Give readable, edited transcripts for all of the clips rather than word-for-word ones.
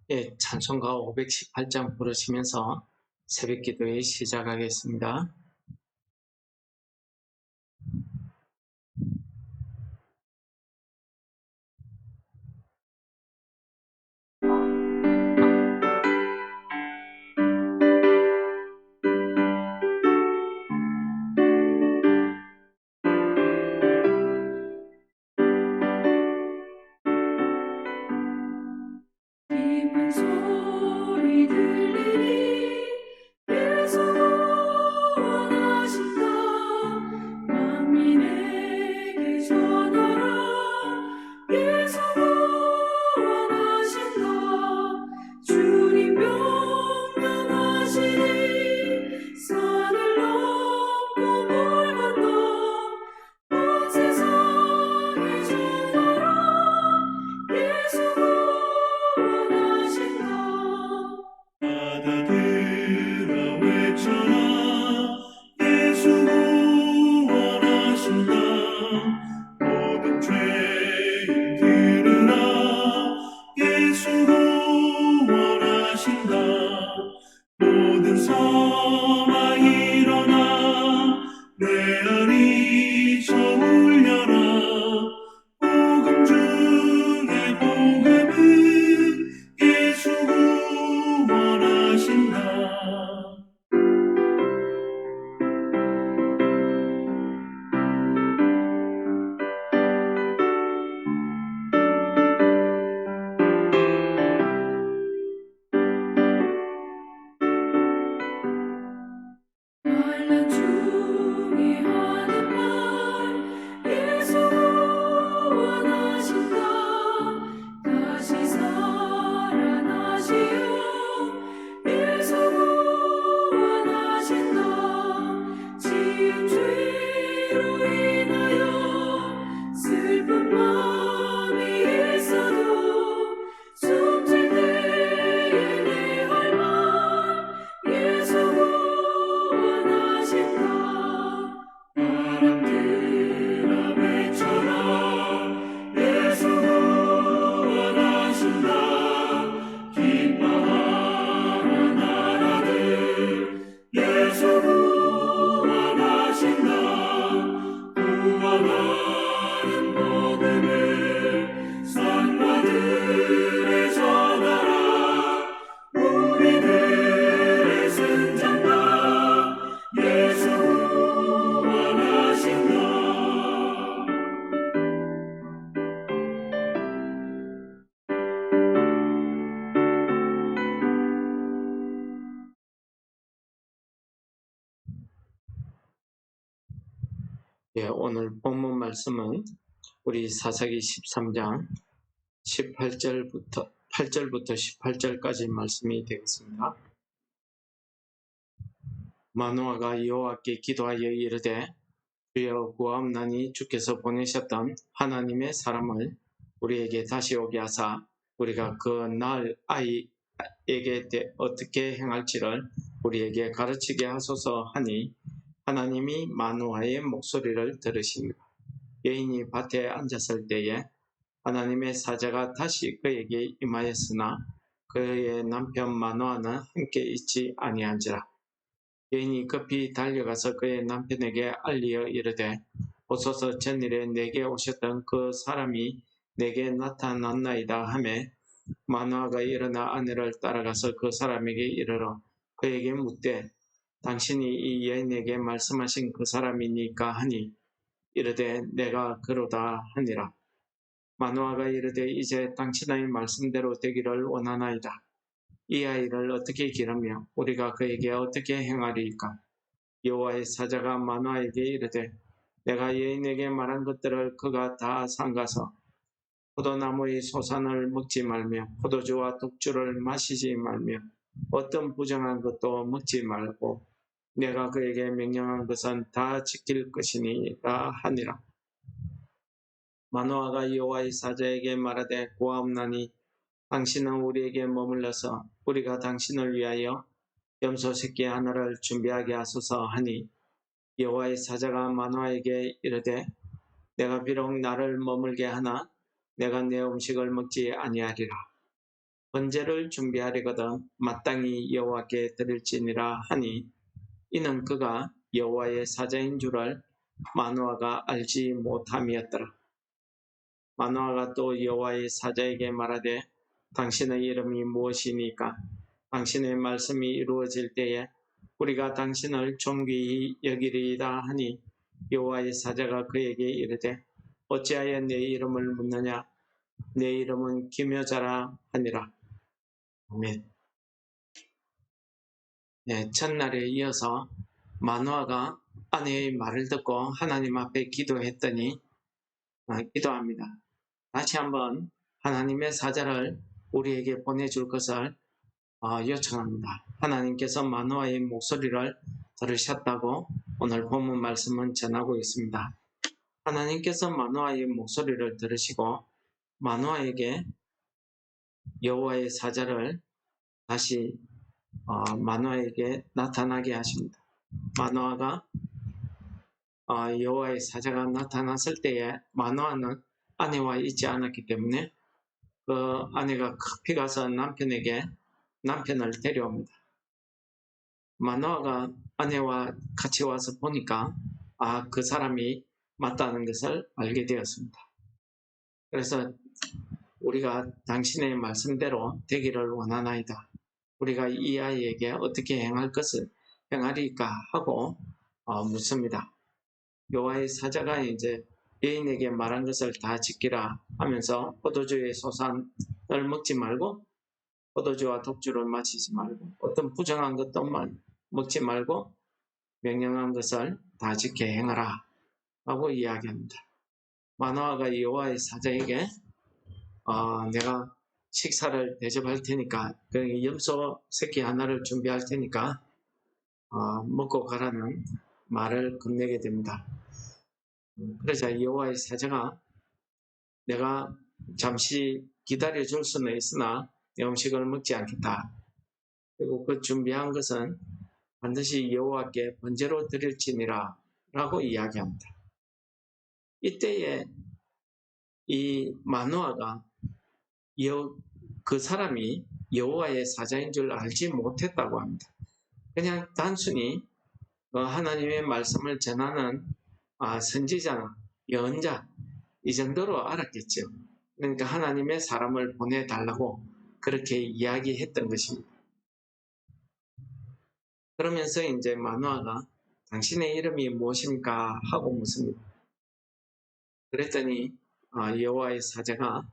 예, 찬송가 518장 부르시면서 새벽 기도회 시작하겠습니다. 깊은 소리 들리니 예수 구원하신다. 만민에게 전하라. 예수 구원하신다. 주님 명령하시니 산을 넘고 물 건너 온 세상에 전하라. 예수 구원하신다. 바다들아 외쳐라. 예수 구원하신다. 모든 죄인 들으라. 예수 구원하신다. 모든 성아 일어나 메아리 쳐 울려라. 복음 중에 복음은 예수 구원하신다. 환난 중에 하는 말 예수 구원하신다. 다시 살아나시어 예수 구원하신다. 지은 죄로 인하여 슬픈 마음이 있어도 숨질 때에 내 할 말 예수 구원하신다. 바람들아 외쳐라. 예수 구원하신다. 기뻐하라 나라들 예수 구원하신다. 구원하는 복음을 산마들에 전하라. 우리들의 승장가 예수 구원하신다. 예, 오늘 본문 말씀은 우리 사사기 13장 8절부터 18절까지 말씀이 되겠습니다. 마노아가 여호와께 기도하여 이르되 주여 구하옵나니 주께서 보내셨던 하나님의 사람을 우리에게 다시 오게 하사 우리가 그 날 아이에게 어떻게 행할지를 우리에게 가르치게 하소서 하니 하나님이 마노아의 목소리를 들으시니라. 여인이 밭에 앉았을 때에 하나님의 사자가 다시 그에게 임하였으나 그의 남편 마노아는 함께 있지 아니한지라. 여인이 급히 달려가서 그의 남편에게 알리어 이르되 오소서 전일에 내게 오셨던 그 사람이 내게 나타났나이다 하매 마노아가 일어나 아내를 따라가서 그 사람에게 이르러 그에게 묻되 당신이 이 여인에게 말씀하신 그 사람이니까 하니 이르되 내가 그로다 하니라. 마노아가 이르되 이제 당신의 말씀대로 되기를 원하나이다. 이 아이를 어떻게 기르며 우리가 그에게 어떻게 행하리이까. 여호와의 사자가 마노아에게 이르되 내가 여인에게 말한 것들을 그가 다 삼가서 포도나무의 소산을 먹지 말며 포도주와 독주를 마시지 말며 어떤 부정한 것도 먹지 말고 내가 그에게 명령한 것은 다 지킬 것이니라 하니라. 마노아가 여호와의 사자에게 말하되 고하옵나니 당신은 우리에게 머물러서 우리가 당신을 위하여 염소 새끼 하나를 준비하게 하소서 하니 여호와의 사자가 마노아에게 이르되 내가 비록 나를 머물게 하나 내가 내 음식을 먹지 아니하리라. 번제를 준비하려거든 마땅히 여호와께 드릴지니라 하니 이는 그가 여호와의 사자인 줄을 마노아가 알지 못함이었더라. 마노아가 또 여호와의 사자에게 말하되 당신의 이름이 무엇이니까? 당신의 말씀이 이루어질 때에 우리가 당신을 존귀히 여기리이다 하니 여호와의 사자가 그에게 이르되 어찌하여 내 이름을 묻느냐? 내 이름은 기묘자라 하니라. 아멘. 네, 첫날에 이어서 마노아가 아내의 말을 듣고 하나님 앞에 기도했더니 기도합니다. 다시 한번 하나님의 사자를 우리에게 보내줄 것을 요청합니다. 하나님께서 마노아의 목소리를 들으셨다고 오늘 본문 말씀은 전하고 있습니다. 하나님께서 마노아의 목소리를 들으시고 마노아에게 여호와의 사자를 다시 마노아에게 나타나게 하십니다. 마노아가 여호와의 사자가 나타났을 때에 마노아는 아내와 있지 않았기 때문에 그 아내가 급히 가서 남편을 데려옵니다. 마노아가 아내와 같이 와서 보니까 그 사람이 맞다는 것을 알게 되었습니다. 그래서 우리가 당신의 말씀대로 되기를 원하나이다. 우리가 이 아이에게 어떻게 행하리까 하고 묻습니다. 여호와의 사자가 이제 여인에게 말한 것을 다 지키라 하면서 포도주의 소산을 먹지 말고 포도주와 독주를 마시지 말고 어떤 부정한 것도 먹지 말고 명령한 것을 다 지켜 행하라 하고 이야기합니다. 마노아가 여호와의 사자에게 내가 식사를 대접할 테니까 염소 새끼 하나를 준비할 테니까 먹고 가라는 말을 건네게 됩니다. 그러자 여호와의 사자가 내가 잠시 기다려줄 수는 있으나 내 음식을 먹지 않겠다. 그리고 그 준비한 것은 반드시 여호와께 번제로 드릴지니라 라고 이야기합니다. 이때에 이 마노아가 그 사람이 여호와의 사자인 줄 알지 못했다고 합니다. 그냥 단순히 하나님의 말씀을 전하는 선지자나 예언자 이 정도로 알았겠죠. 그러니까 하나님의 사람을 보내달라고 그렇게 이야기했던 것입니다. 그러면서 이제 마노아가 당신의 이름이 무엇입니까? 하고 묻습니다. 그랬더니 여호와의 사자가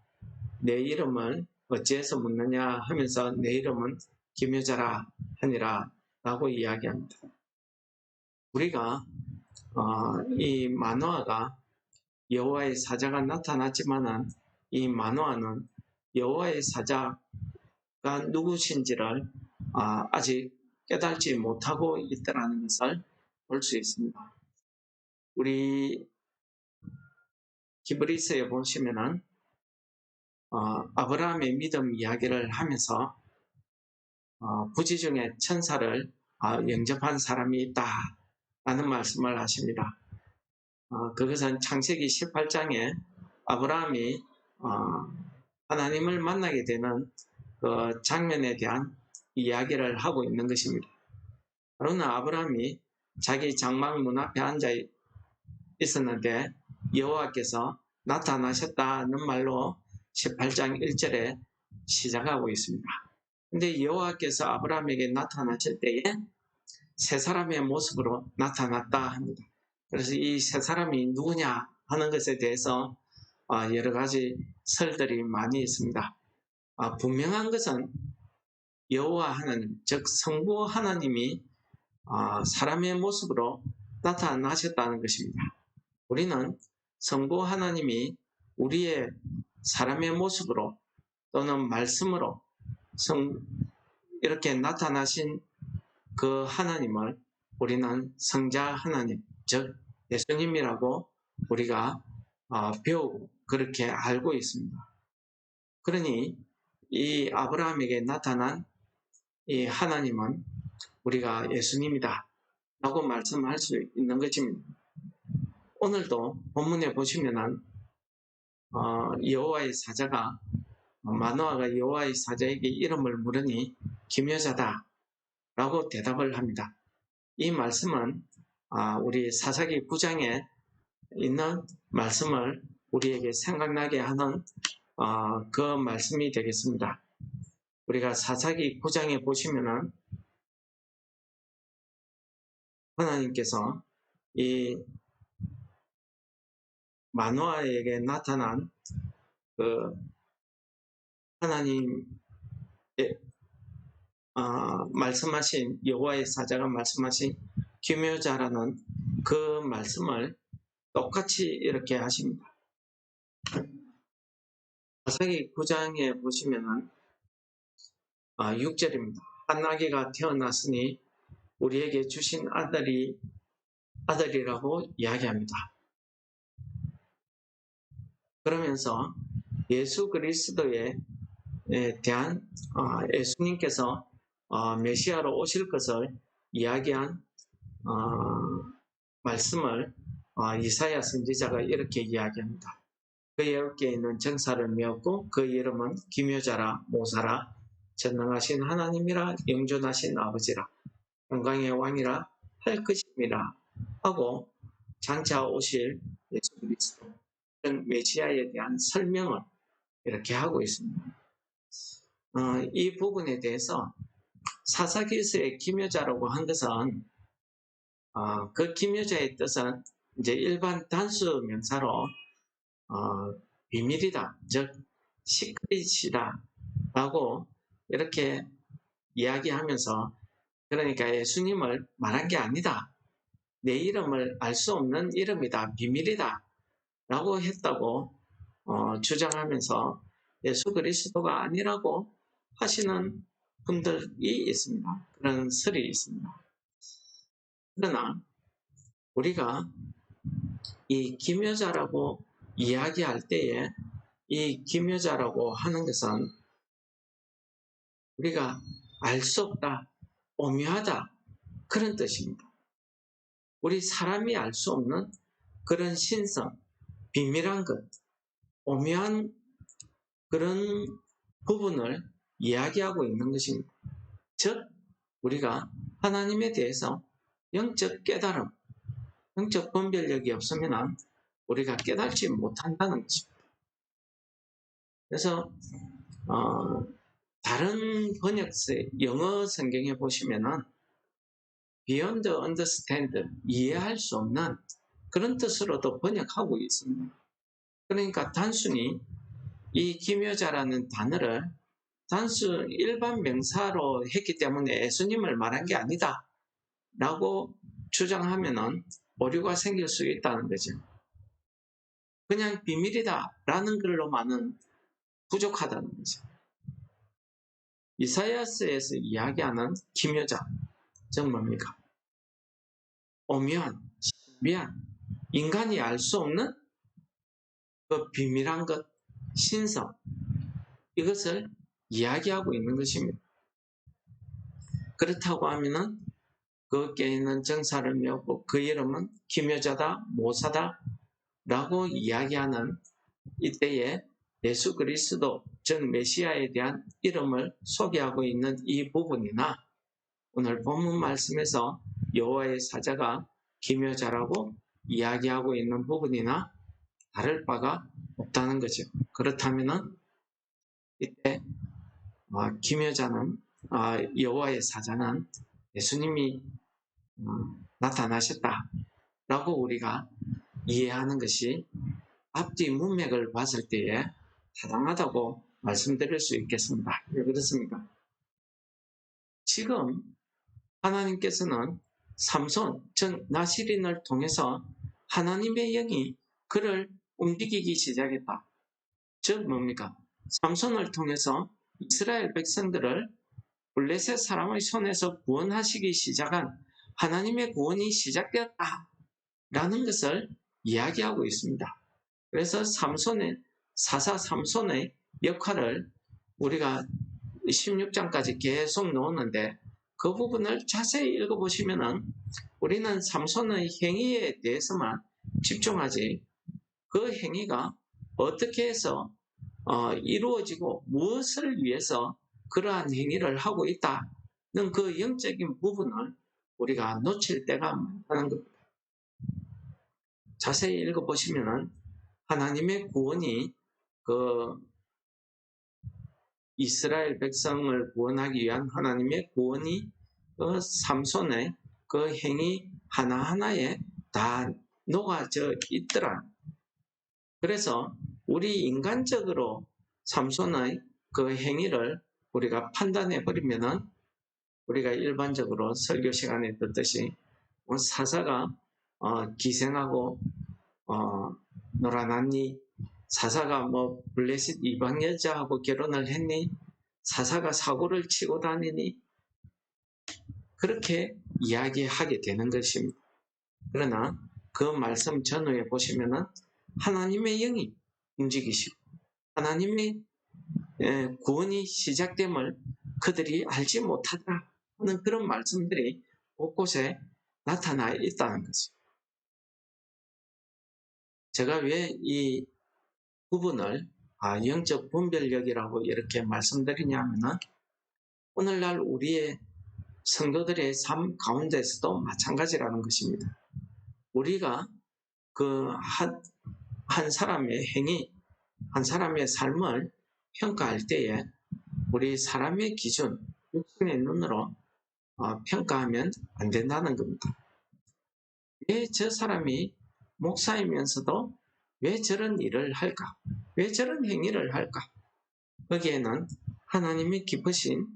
내 이름을 어찌해서 묻느냐 하면서 내 이름은 기묘자라 하니라 라고 이야기합니다. 우리가 이 마노아가 여호와의 사자가 나타났지만은 이 마노아는 여호와의 사자가 누구신지를 아직 깨달지 못하고 있다는 것을 볼 수 있습니다. 우리 히브리서에 보시면은 아브라함의 믿음 이야기를 하면서 부지 중에 천사를 영접한 사람이 있다라는 말씀을 하십니다. 그것은 창세기 18장에 아브라함이 하나님을 만나게 되는 그 장면에 대한 이야기를 하고 있는 것입니다. 그러나 아브라함이 자기 장막 문 앞에 앉아 있었는데 여호와께서 나타나셨다는 말로 18장 1절에 시작하고 있습니다. 근데 여호와께서 아브라함에게 나타나실 때에 세 사람의 모습으로 나타났다 합니다. 그래서 이 세 사람이 누구냐 하는 것에 대해서 여러 가지 설들이 많이 있습니다. 분명한 것은 여호와 하나님, 즉 성부 하나님이 사람의 모습으로 나타나셨다는 것입니다. 우리는 성부 하나님이 우리의 사람의 모습으로 또는 말씀으로 이렇게 나타나신 그 하나님을 우리는 성자 하나님, 즉 예수님이라고 우리가 배우고 그렇게 알고 있습니다. 그러니 이 아브라함에게 나타난 이 하나님은 우리가 예수님이다 라고 말씀할 수 있는 것입니다. 오늘도 본문에 보시면은 여호와의 사자가 마노아가 여호와의 사자에게 이름을 물으니 기묘자다 라고 대답을 합니다. 이 말씀은 우리 사사기 9장에 있는 말씀을 우리에게 생각나게 하는 그 말씀이 되겠습니다. 우리가 사사기 9장에 보시면은 하나님께서 이 마노아에게 나타난 그 하나님 말씀하신 여호와의 사자가 말씀하신 기묘자라는 그 말씀을 똑같이 이렇게 하십니다. 사사기 9장에 보시면은 6절입니다. 한 아기가 태어났으니 우리에게 주신 아들이라고 이야기합니다. 그러면서 예수 그리스도에 대한 예수님께서 메시아로 오실 것을 이야기한 말씀을 이사야 선지자가 이렇게 이야기합니다. 그의 어깨에 있는 정사를 메었고 그 이름은 기묘자라 모사라 전능하신 하나님이라 영존하신 아버지라 영광의 왕이라 할 것임이라 하고 장차 오실 예수 그리스도 메시아에 대한 설명을 이렇게 하고 있습니다. 이 부분에 대해서 사사기서의 기묘자라고 한 것은 그 기묘자의 뜻은 이제 일반 단수 명사로 비밀이다, 즉 시크릿이다 라고 이렇게 이야기하면서 그러니까 예수님을 말한 게 아니다. 내 이름을 알 수 없는 이름이다, 비밀이다 라고 했다고 주장하면서 예수 그리스도가 아니라고 하시는 분들이 있습니다. 그런 설이 있습니다. 그러나 우리가 이 기묘자라고 이야기할 때에 이 기묘자라고 하는 것은 우리가 알 수 없다, 오묘하다 그런 뜻입니다. 우리 사람이 알 수 없는 그런 신성, 비밀한 것, 오묘한 그런 부분을 이야기하고 있는 것입니다. 즉 우리가 하나님에 대해서 영적 깨달음, 영적 분별력이 없으면 우리가 깨닫지 못한다는 것입니다. 그래서 다른 번역서, 영어 성경에 보시면은 beyond understand, 이해할 수 없는 그런 뜻으로도 번역하고 있습니다. 그러니까 단순히 이 기묘자라는 단어를 단순 일반 명사로 했기 때문에 예수님을 말한 게 아니다 라고 주장하면은 오류가 생길 수 있다는 거죠. 그냥 비밀이다 라는 글로만은 부족하다는 거죠. 이사야서에서 이야기하는 기묘자, 즉 뭡니까? 오묘한, 신비한, 인간이 알 수 없는 그 비밀한 것, 신성, 이것을 이야기하고 있는 것입니다. 그렇다고 하면은 그 어깨에 있는 정사를 메었고 그 이름은 기묘자다, 모사다 라고 이야기하는 이때에 예수 그리스도, 즉 메시아에 대한 이름을 소개하고 있는 이 부분이나 오늘 본문 말씀에서 여호와의 사자가 기묘자라고 이야기하고 있는 부분이나 다를 바가 없다는 거죠. 그렇다면은 이때 기묘자는 여호와의 사자는 예수님이 나타나셨다라고 우리가 이해하는 것이 앞뒤 문맥을 봤을 때에 타당하다고 말씀드릴 수 있겠습니다. 왜 그렇습니까? 지금 하나님께서는 삼손, 즉 나시린을 통해서 하나님의 영이 그를 움직이기 시작했다. 즉 뭡니까? 삼손을 통해서 이스라엘 백성들을 블레셋 사람의 손에서 구원하시기 시작한 하나님의 구원이 시작되었다 라는 것을 이야기하고 있습니다. 그래서 사사 삼손의 역할을 우리가 16장까지 계속 놓았는데 그 부분을 자세히 읽어보시면 우리는 삼손의 행위에 대해서만 집중하지 그 행위가 어떻게 해서 이루어지고 무엇을 위해서 그러한 행위를 하고 있다는 그 영적인 부분을 우리가 놓칠 때가 많다는 겁니다. 자세히 읽어보시면은 하나님의 구원이 그 이스라엘 백성을 구원하기 위한 하나님의 구원이 그 삼손의 그 행위 하나하나에 다 녹아져 있더라. 그래서 우리 인간적으로 삼손의 그 행위를 우리가 판단해 버리면은 우리가 일반적으로 설교 시간에 듣듯이 사사가 기생하고 놀아났니? 사사가 블레셋 이방 여자하고 결혼을 했니? 사사가 사고를 치고 다니니? 그렇게 이야기하게 되는 것입니다. 그러나 그 말씀 전후에 보시면은 하나님의 영이 움직이시고 하나님의 구원이 시작됨을 그들이 알지 못하더라 하는 그런 말씀들이 곳곳에 나타나 있다는 거죠. 제가 왜 이 부분을 영적 분별력이라고 이렇게 말씀드리냐면은 오늘날 우리의 성도들의 삶 가운데서도 마찬가지라는 것입니다. 우리가 그 한 사람의 행위, 한 사람의 삶을 평가할 때에 우리 사람의 기준, 육신의 눈으로 평가하면 안 된다는 겁니다. 왜 저 사람이 목사이면서도 왜 저런 일을 할까? 왜 저런 행위를 할까? 거기에는 하나님이 깊으신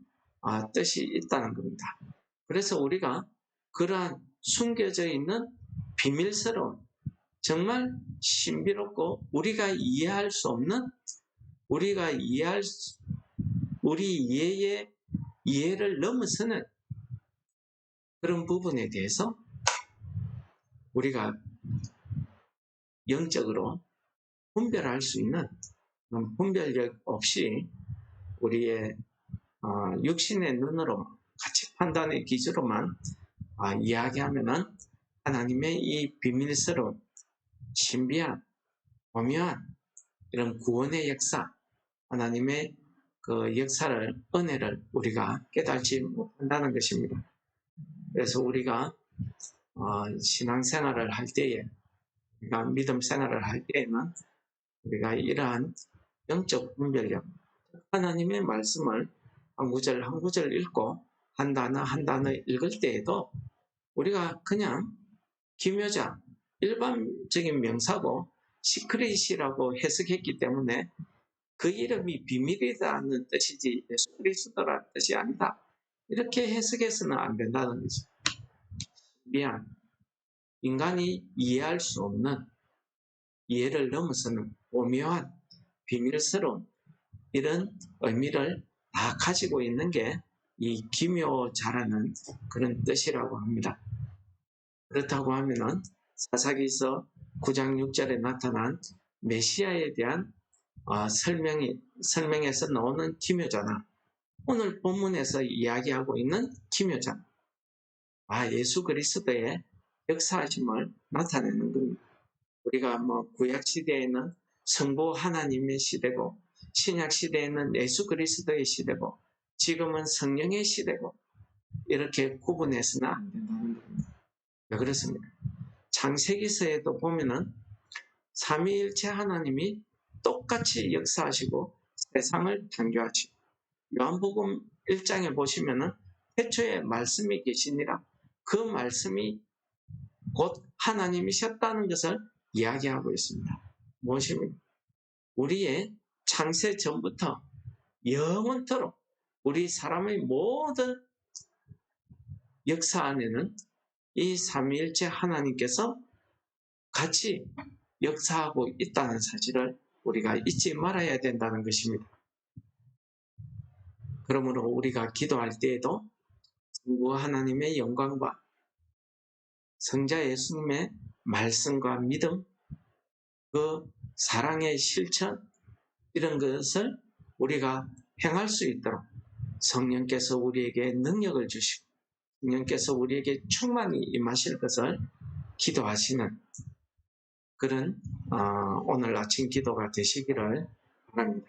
뜻이 있다는 겁니다. 그래서 우리가 그러한 숨겨져 있는 비밀스러운 정말 신비롭고 우리가 이해할 수 없는 우리 이해의 이해를 넘어서는 그런 부분에 대해서 우리가 영적으로 분별할 수 있는 분별력 없이 우리의 육신의 눈으로 가치 판단의 기준으로만 이야기하면은 하나님의 이 비밀스러운 신비한 오묘한 이런 구원의 역사, 하나님의 그 역사를 은혜를 우리가 깨닫지 못한다는 것입니다. 그래서 우리가 신앙생활을 할 때에 우리가 믿음 생활을 할 때에는 우리가 이러한 영적 분별력, 하나님의 말씀을 한 구절 한 구절 읽고 한 단어 한 단어 읽을 때에도 우리가 그냥 기묘자, 일반적인 명사고 시크릿이라고 해석했기 때문에 그 이름이 비밀이라는 뜻이지 예수 그리스도라는 뜻이 아니다. 이렇게 해석해서는 안 된다는 거죠. 미안. 인간이 이해할 수 없는 이해를 넘어서는 오묘한 비밀스러운 이런 의미를 다 가지고 있는 게 이 기묘자라는 그런 뜻이라고 합니다. 그렇다고 하면은 사사기서 9장 6절에 나타난 메시아에 대한 설명에서 나오는 기묘자나 오늘 본문에서 이야기하고 있는 기묘자, 예수 그리스도의 역사하심을 나타내는 겁니다. 우리가 구약 시대에는 성부 하나님의 시대고 신약 시대에는 예수 그리스도의 시대고 지금은 성령의 시대고 이렇게 구분해서는 안 된다는 겁니다. 왜 그렇습니까? 창세기서에도 보면은 삼위일체 하나님이 똑같이 역사하시고 세상을 창조하시고 요한복음 1장에 보시면은 태초에 말씀이 계시니라 그 말씀이 곧 하나님이셨다는 것을 이야기하고 있습니다. 무엇입니까? 우리의 창세 전부터 영원토록 우리 사람의 모든 역사 안에는 이 삼위일체 하나님께서 같이 역사하고 있다는 사실을 우리가 잊지 말아야 된다는 것입니다. 그러므로 우리가 기도할 때에도 성부 하나님의 영광과 성자 예수님의 말씀과 믿음, 그 사랑의 실천 이런 것을 우리가 행할 수 있도록 성령께서 우리에게 능력을 주시고 성령께서 우리에게 충만히 임하실 것을 기도하시는 그런 오늘 아침 기도가 되시기를 바랍니다.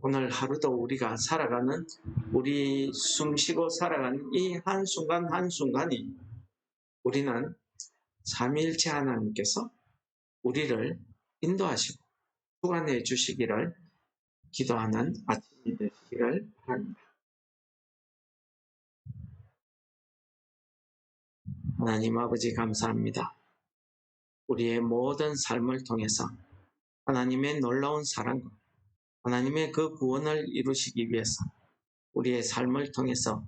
오늘 하루도 우리가 살아가는, 우리 숨쉬고 살아가는 이 한순간 한순간이 우리는 삼위일체 하나님께서 우리를 인도하시고 주관해 주시기를 기도하는 아침이 되시기를 바랍니다. 하나님 아버지 감사합니다. 우리의 모든 삶을 통해서 하나님의 놀라운 사랑과 하나님의 그 구원을 이루시기 위해서 우리의 삶을 통해서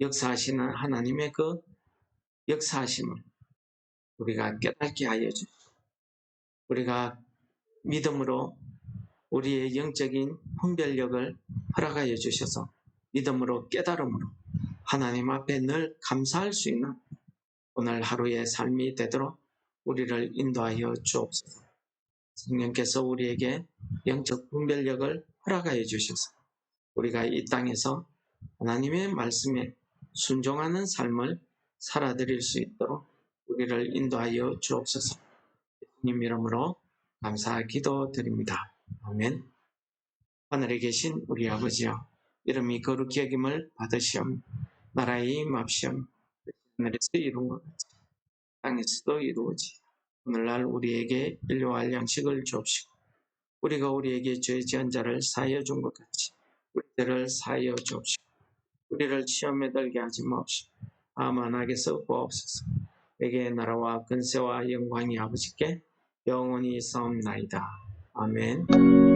역사하시는 하나님의 그 역사하심을 우리가 깨닫게 하여 주시고 우리가 믿음으로 우리의 영적인 분별력을 허락하여 주셔서 믿음으로 깨달음으로 하나님 앞에 늘 감사할 수 있는 오늘 하루의 삶이 되도록 우리를 인도하여 주옵소서. 성령께서 우리에게 영적 분별력을 허락하여 주셔서 우리가 이 땅에서 하나님의 말씀에 순종하는 삶을 살아드릴 수 있도록 우리를 인도하여 주옵소서. 예수님 이름으로 감사 기도드립니다. 아멘. 하늘에 계신 우리 아버지여, 이름이 거룩히 여김을 받으시옵. 나라의 임합시옵. 하늘에서 이룬 것 같이 땅에서도 이루어지. 오늘날 우리에게 일용할 양식을 주옵시고 우리가 우리에게 죄 지은 자를 사하여 준 것 같이 우리 죄를 사하여 주옵시고 우리를 시험에 들게 하지 마옵시고 다만 악에서 구하옵소서. 내게 나라와 근세와 영광이 아버지께 영원히 있사옵나이다. 아멘.